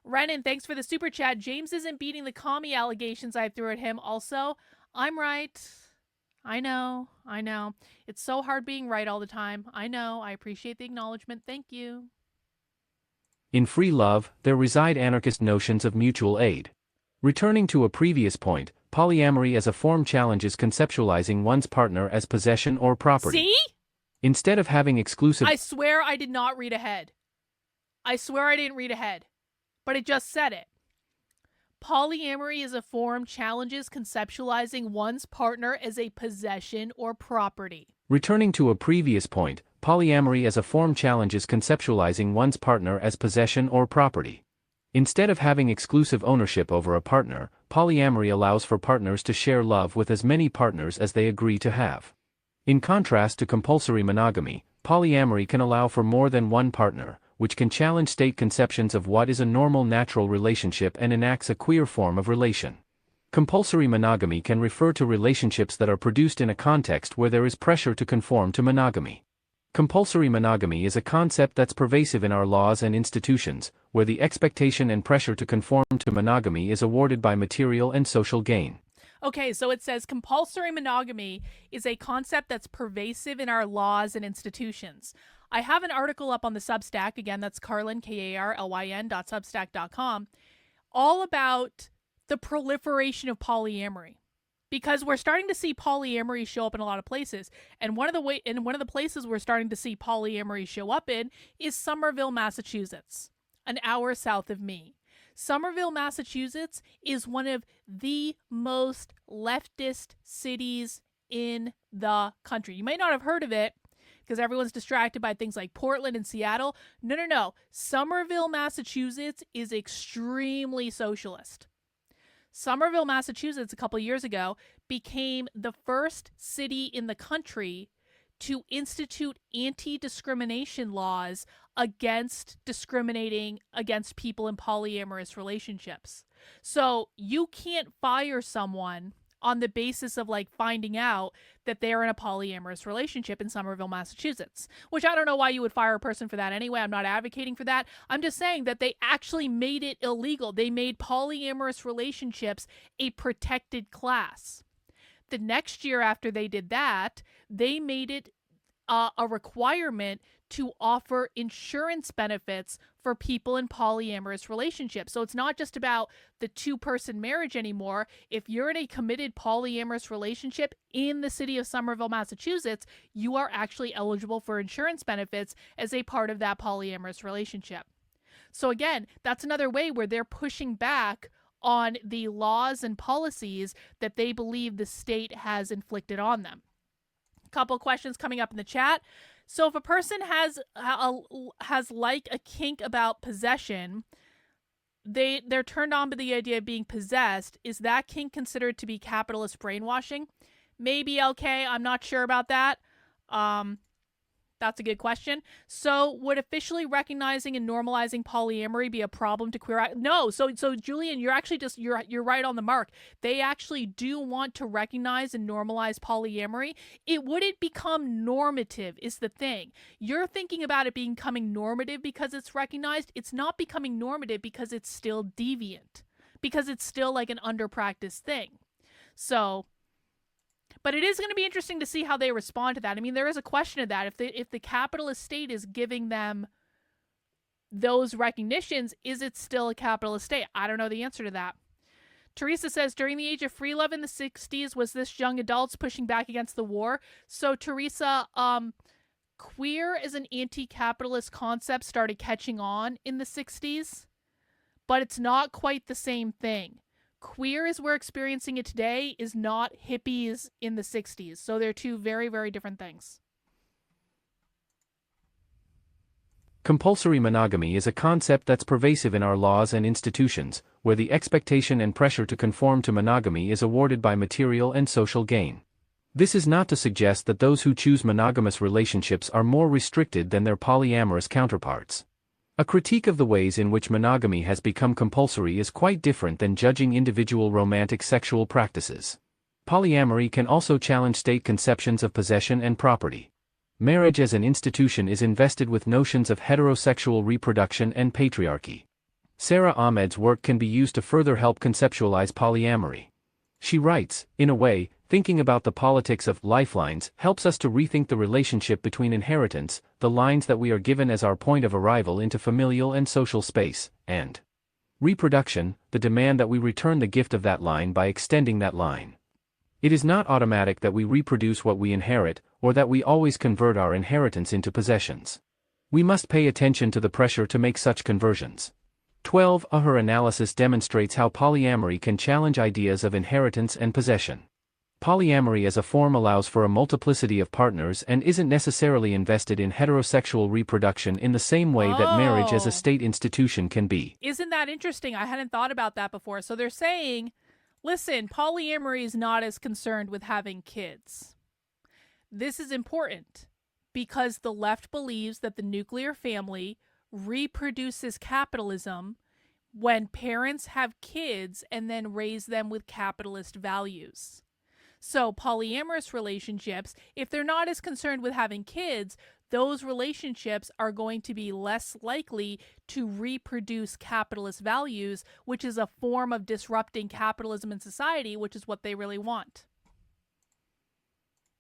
Renan, thanks for the super chat. James isn't beating the commie allegations I threw at him. Also, I'm right. I know. It's so hard being right all the time. I know. I appreciate the acknowledgement. Thank you. In free love, there reside anarchist notions of mutual aid. Returning to a previous point, polyamory as a form challenges conceptualizing one's partner as possession or property. See? Instead of having exclusive. I swear I did not read ahead. I swear I didn't read ahead. But it just said it. Polyamory as a form challenges conceptualizing one's partner as a possession or property. Returning to a previous point, polyamory as a form challenges conceptualizing one's partner as possession or property. Instead of having exclusive ownership over a partner, polyamory allows for partners to share love with as many partners as they agree to have. In contrast to compulsory monogamy, polyamory can allow for more than one partner, which can challenge state conceptions of what is a normal natural relationship and enacts a queer form of relation. Compulsory monogamy can refer to relationships that are produced in a context where there is pressure to conform to monogamy. Compulsory monogamy is a concept that's pervasive in our laws and institutions, where the expectation and pressure to conform to monogamy is awarded by material and social gain. Okay, so it says compulsory monogamy is a concept that's pervasive in our laws and institutions. I have an article up on the Substack, again, that's Carlyn, Karlyn.substack.com, all about the proliferation of polyamory. Because we're starting to see polyamory show up in a lot of places. And one of the places we're starting to see polyamory show up in is Somerville, Massachusetts, an hour south of me. Somerville, Massachusetts is one of the most leftist cities in the country. You may not have heard of it because everyone's distracted by things like Portland and Seattle. No. Somerville, Massachusetts is extremely socialist. Somerville, Massachusetts, a couple years ago, became the first city in the country to institute anti-discrimination laws against discriminating against people in polyamorous relationships. So you can't fire someone on the basis of like finding out that they're in a polyamorous relationship in Somerville, Massachusetts, which I don't know why you would fire a person for that anyway. I'm not advocating for that. I'm just saying that they actually made it illegal. They made polyamorous relationships a protected class. The next year after they did that, they made it a requirement to offer insurance benefits for people in polyamorous relationships. So it's not just about the two-person marriage anymore. If you're in a committed polyamorous relationship in the city of Somerville, Massachusetts, you are actually eligible for insurance benefits as a part of that polyamorous relationship. So again, that's another way where they're pushing back on the laws and policies that they believe the state has inflicted on them. Couple questions coming up in the chat. So if a person has like a kink about possession, they're turned on by the idea of being possessed. Is that kink considered to be capitalist brainwashing? Maybe, okay, I'm not sure about that. That's a good question. So would officially recognizing and normalizing polyamory be a problem to queer? No. So Julian, you're actually just, you're right on the mark. They actually do want to recognize and normalize polyamory. It wouldn't become normative is the thing. You're thinking about it becoming normative because it's recognized. It's not becoming normative because it's still deviant, because it's still like an under-practiced thing. So, but it is going to be interesting to see how they respond to that. I mean, there is a question of that. If the capitalist state is giving them those recognitions, is it still a capitalist state? I don't know the answer to that. Teresa says, during the age of free love in the 60s, was this young adults pushing back against the war? So, Teresa, queer as an anti-capitalist concept started catching on in the 60s, but it's not quite the same thing. Queer as we're experiencing it today is not hippies in the 60s. So they're two very, very different things. Compulsory monogamy is a concept that's pervasive in our laws and institutions, where the expectation and pressure to conform to monogamy is awarded by material and social gain. This is not to suggest that those who choose monogamous relationships are more restricted than their polyamorous counterparts. A critique of the ways in which monogamy has become compulsory is quite different than judging individual romantic sexual practices. Polyamory can also challenge state conceptions of possession and property. Marriage as an institution is invested with notions of heterosexual reproduction and patriarchy. Sarah Ahmed's work can be used to further help conceptualize polyamory. She writes, in a way, thinking about the politics of lifelines helps us to rethink the relationship between inheritance, the lines that we are given as our point of arrival into familial and social space, and reproduction, the demand that we return the gift of that line by extending that line. It is not automatic that we reproduce what we inherit, or that we always convert our inheritance into possessions. We must pay attention to the pressure to make such conversions. 12. Her analysis demonstrates how polyamory can challenge ideas of inheritance and possession. Polyamory as a form allows for a multiplicity of partners and isn't necessarily invested in heterosexual reproduction in the same way that marriage as a state institution can be. Isn't that interesting? I hadn't thought about that before. So they're saying, listen, polyamory is not as concerned with having kids. This is important because the left believes that the nuclear family reproduces capitalism when parents have kids and then raise them with capitalist values. So polyamorous relationships, if they're not as concerned with having kids, those relationships are going to be less likely to reproduce capitalist values, which is a form of disrupting capitalism in society, which is what they really want.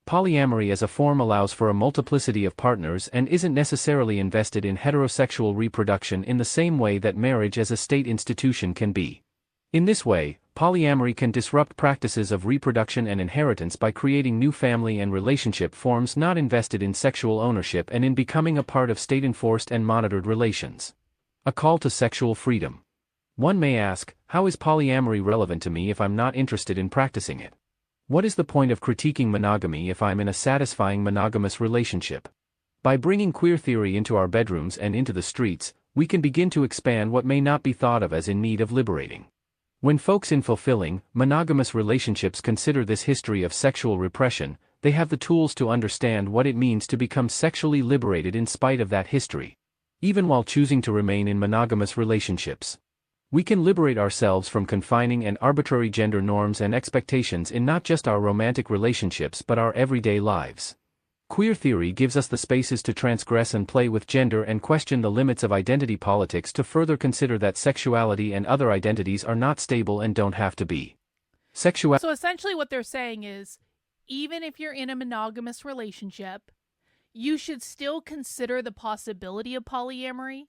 Polyamory as a form allows for a multiplicity of partners and isn't necessarily invested in heterosexual reproduction in the same way that marriage as a state institution can be. In this way, polyamory can disrupt practices of reproduction and inheritance by creating new family and relationship forms not invested in sexual ownership and in becoming a part of state-enforced and monitored relations. A call to sexual freedom. One may ask, how is polyamory relevant to me if I'm not interested in practicing it? What is the point of critiquing monogamy if I'm in a satisfying monogamous relationship? By bringing queer theory into our bedrooms and into the streets, we can begin to expand what may not be thought of as in need of liberating. When folks in fulfilling, monogamous relationships consider this history of sexual repression, they have the tools to understand what it means to become sexually liberated in spite of that history, even while choosing to remain in monogamous relationships. We can liberate ourselves from confining and arbitrary gender norms and expectations in not just our romantic relationships but our everyday lives. Queer theory gives us the spaces to transgress and play with gender and question the limits of identity politics to further consider that sexuality and other identities are not stable and don't have to be. So essentially what they're saying is, even if you're in a monogamous relationship, you should still consider the possibility of polyamory,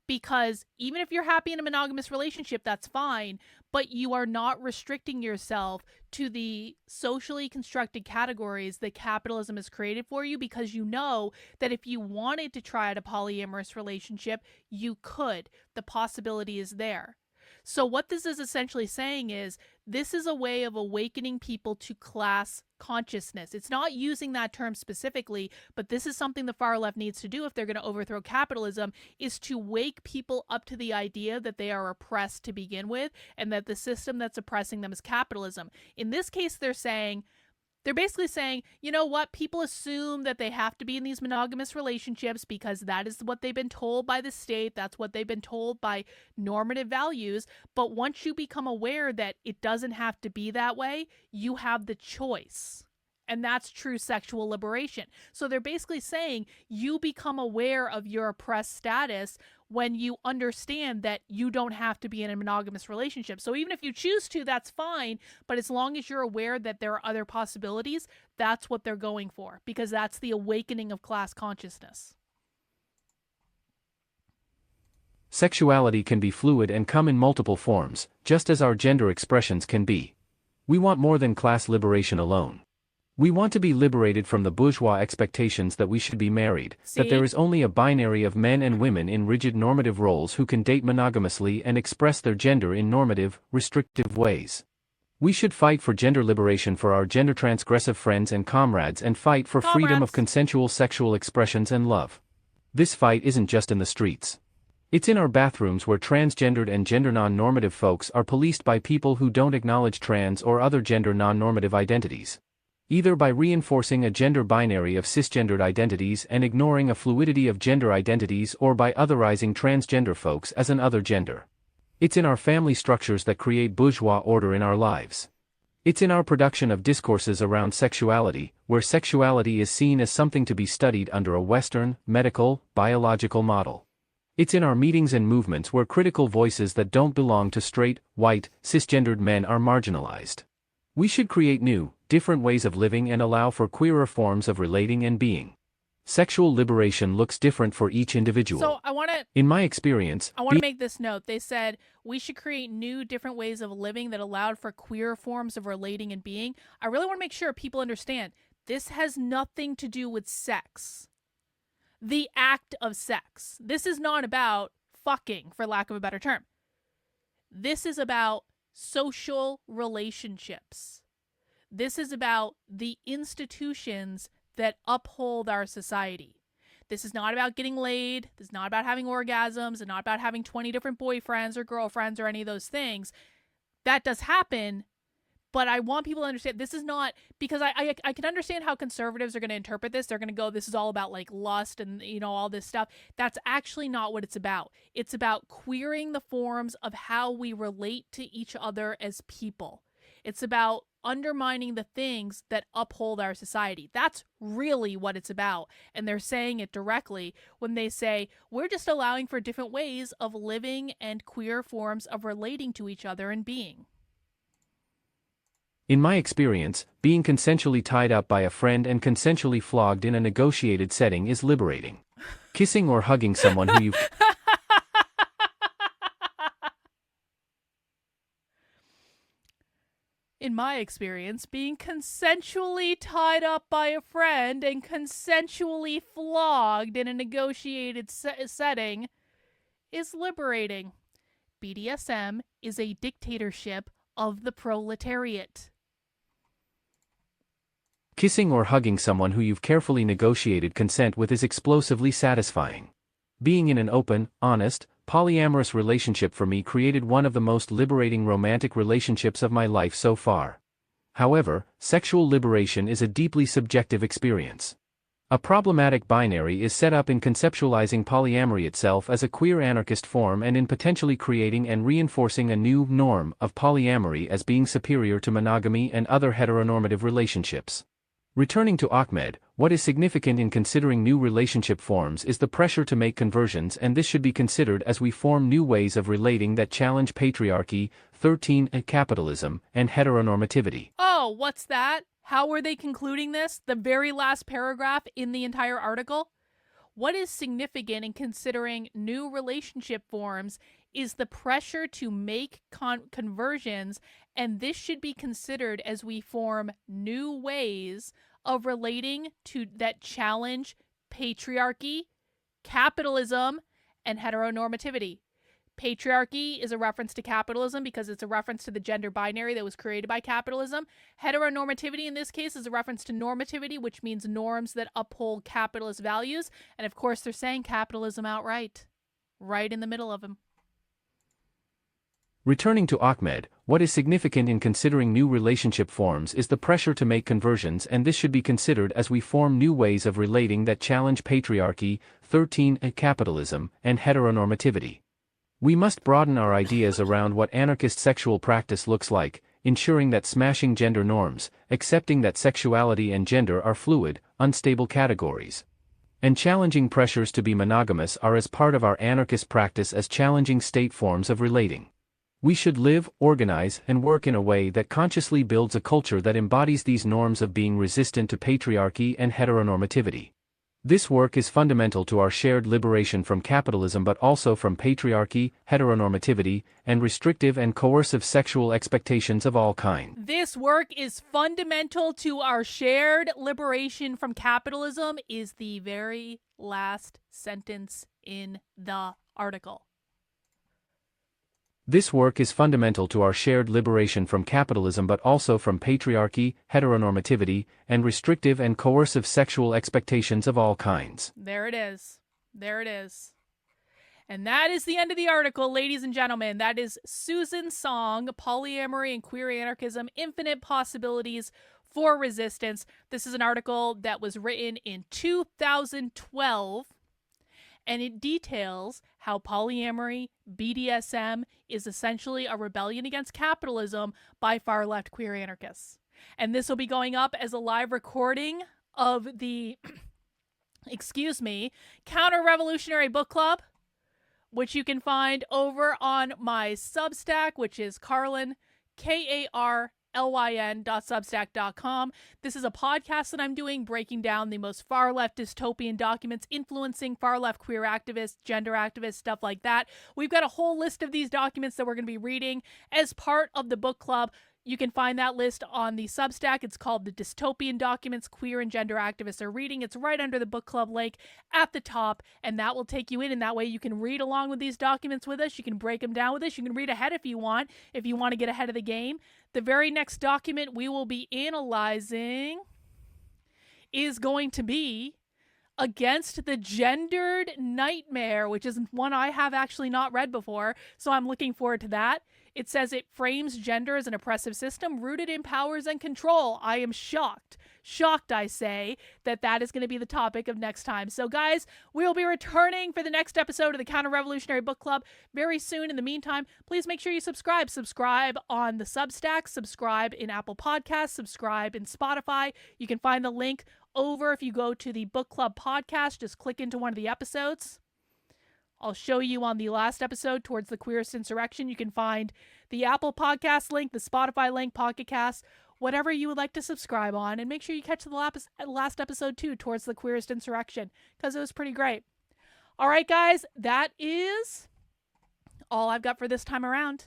because even if you're happy in a monogamous relationship, that's fine, but you are not restricting yourself to the socially constructed categories that capitalism has created for you, because you know that if you wanted to try out a polyamorous relationship, you could. The possibility is there. So what this is essentially saying is, this is a way of awakening people to class consciousness. It's not using that term specifically, but this is something the far left needs to do if they're going to overthrow capitalism, is to wake people up to the idea that they are oppressed to begin with, and that the system that's oppressing them is capitalism. In this case, they're basically saying, you know what, people assume that they have to be in these monogamous relationships because that is what they've been told by the state, that's what they've been told by normative values, but once you become aware that it doesn't have to be that way, you have the choice. And that's true sexual liberation. So they're basically saying you become aware of your oppressed status when you understand that you don't have to be in a monogamous relationship. So even if you choose to, that's fine. But as long as you're aware that there are other possibilities, that's what they're going for, because that's the awakening of class consciousness. Sexuality can be fluid and come in multiple forms, just as our gender expressions can be. We want more than class liberation alone. We want to be liberated from the bourgeois expectations that we should be married, that there is only a binary of men and women in rigid normative roles who can date monogamously and express their gender in normative, restrictive ways. We should fight for gender liberation for our gender transgressive friends and comrades, and fight for freedom of consensual sexual expressions and love. This fight isn't just in the streets. It's in our bathrooms, where transgendered and gender non-normative folks are policed by people who don't acknowledge trans or other gender non-normative identities. Either by reinforcing a gender binary of cisgendered identities and ignoring a fluidity of gender identities, or by otherizing transgender folks as an other gender. It's in our family structures that create bourgeois order in our lives. It's in our production of discourses around sexuality, where sexuality is seen as something to be studied under a Western, medical, biological model. It's in our meetings and movements where critical voices that don't belong to straight, white, cisgendered men are marginalized. We should create new, different ways of living and allow for queerer forms of relating and being. Sexual liberation looks different for each individual. So in my experience, I want to make this note. They said we should create new, different ways of living that allowed for queer forms of relating and being. I really want to make sure people understand this has nothing to do with sex. The act of sex. This is not about fucking, for lack of a better term. This is about social relationships. This is about the institutions that uphold our society. This is not about getting laid. This is not about having orgasms. It's not about having 20 different boyfriends or girlfriends or any of those things. That does happen, but I want people to understand this is not, because I can understand how conservatives are going to interpret this. They're going to go, this is all about like lust and, you know, all this stuff. That's actually not what it's about. It's about queering the forms of how we relate to each other as people. It's about undermining the things that uphold our society. That's really what it's about. And they're saying it directly when they say, we're just allowing for different ways of living and queer forms of relating to each other and being. In my experience, being consensually tied up by a friend and consensually flogged in a negotiated setting is liberating. Kissing or hugging someone who you've... In my experience, being consensually tied up by a friend and consensually flogged in a negotiated setting is liberating. BDSM is a dictatorship of the proletariat. Kissing or hugging someone who you've carefully negotiated consent with is explosively satisfying. Being in an open, honest, polyamorous relationship for me created one of the most liberating romantic relationships of my life so far. However, sexual liberation is a deeply subjective experience. A problematic binary is set up in conceptualizing polyamory itself as a queer anarchist form and in potentially creating and reinforcing a new norm of polyamory as being superior to monogamy and other heteronormative relationships. Returning to Ahmed, what is significant in considering new relationship forms is the pressure to make conversions, and this should be considered as we form new ways of relating that challenge patriarchy, 13 capitalism, and heteronormativity. Oh, what's that? How were they concluding this? The very last paragraph in the entire article? What is significant in considering new relationship forms is the pressure to make conversions, and this should be considered as we form new ways of relating to that challenge patriarchy, capitalism, and heteronormativity. Patriarchy is a reference to capitalism because it's a reference to the gender binary that was created by capitalism. Heteronormativity in this case is a reference to normativity, which means norms that uphold capitalist values. And of course, they're saying capitalism outright, right in the middle of them. Returning to Ahmed, what is significant in considering new relationship forms is the pressure to make conversions, and this should be considered as we form new ways of relating that challenge patriarchy, 13 capitalism, and heteronormativity. We must broaden our ideas around what anarchist sexual practice looks like, ensuring that smashing gender norms, accepting that sexuality and gender are fluid, unstable categories, and challenging pressures to be monogamous are as part of our anarchist practice as challenging state forms of relating. We should live, organize, and work in a way that consciously builds a culture that embodies these norms of being resistant to patriarchy and heteronormativity. This work is fundamental to our shared liberation from capitalism, but also from patriarchy, heteronormativity, and restrictive and coercive sexual expectations of all kinds. This work is fundamental to our shared liberation from capitalism is the very last sentence in the article. This work is fundamental to our shared liberation from capitalism, but also from patriarchy, heteronormativity, and restrictive and coercive sexual expectations of all kinds. There it is. There it is. And that is the end of the article, ladies and gentlemen. That is Susan Song, Polyamory and Queer Anarchism, Infinite Possibilities for Resistance. This is an article that was written in 2012. And it details how polyamory, BDSM, is essentially a rebellion against capitalism by far-left queer anarchists. And this will be going up as a live recording of the, Counter-Revolutionary Book Club, which you can find over on my Substack, which is Carlin, KARLYN.substack.com. This is a podcast that I'm doing breaking down the most far-left dystopian documents influencing far-left queer activists, gender activists, stuff like that. We've got a whole list of these documents that we're going to be reading as part of the book club. You can find that list on the Substack. It's called The Dystopian Documents Queer and Gender Activists Are Reading. It's right under the book club link at the top, and that will take you in, and that way you can read along with these documents with us. You can break them down with us. You can read ahead if you want to get ahead of the game. The very next document we will be analyzing is going to be Against the Gendered Nightmare, which is one I have actually not read before, so I'm looking forward to that. It says it frames gender as an oppressive system rooted in powers and control. I am shocked, I say, that is going to be the topic of next time. So guys, we'll be returning for the next episode of the Counter-Revolutionary Book Club very soon. In the meantime, please make sure you subscribe. Subscribe on the Substack, subscribe in Apple Podcasts, subscribe in Spotify. You can find the link over if you go to the Book Club podcast. Just click into one of the episodes. I'll show you on the last episode, Towards the Queerest Insurrection. You can find the Apple Podcast link, the Spotify link, Pocket Cast, whatever you would like to subscribe on. And make sure you catch the last episode too, Towards the Queerest Insurrection, because it was pretty great. All right, guys, that is all I've got for this time around.